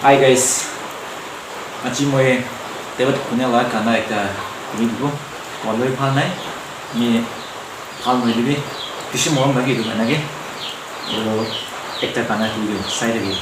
Hi guys, Achimoy David Kunela kana ekta video follow phanai ni phal moi dibi kishi moram lagi du nage ro ekta kana video side ge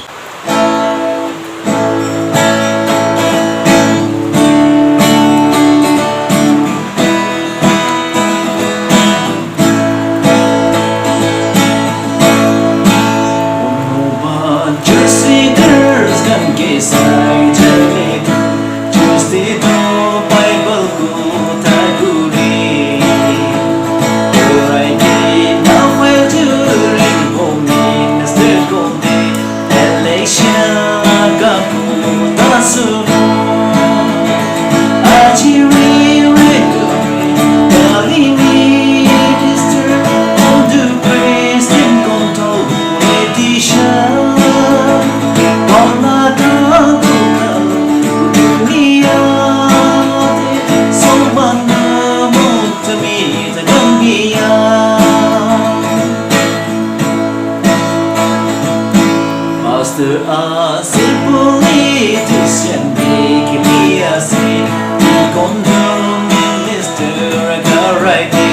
Master asal politician make me a sin. Condom minister, I got right.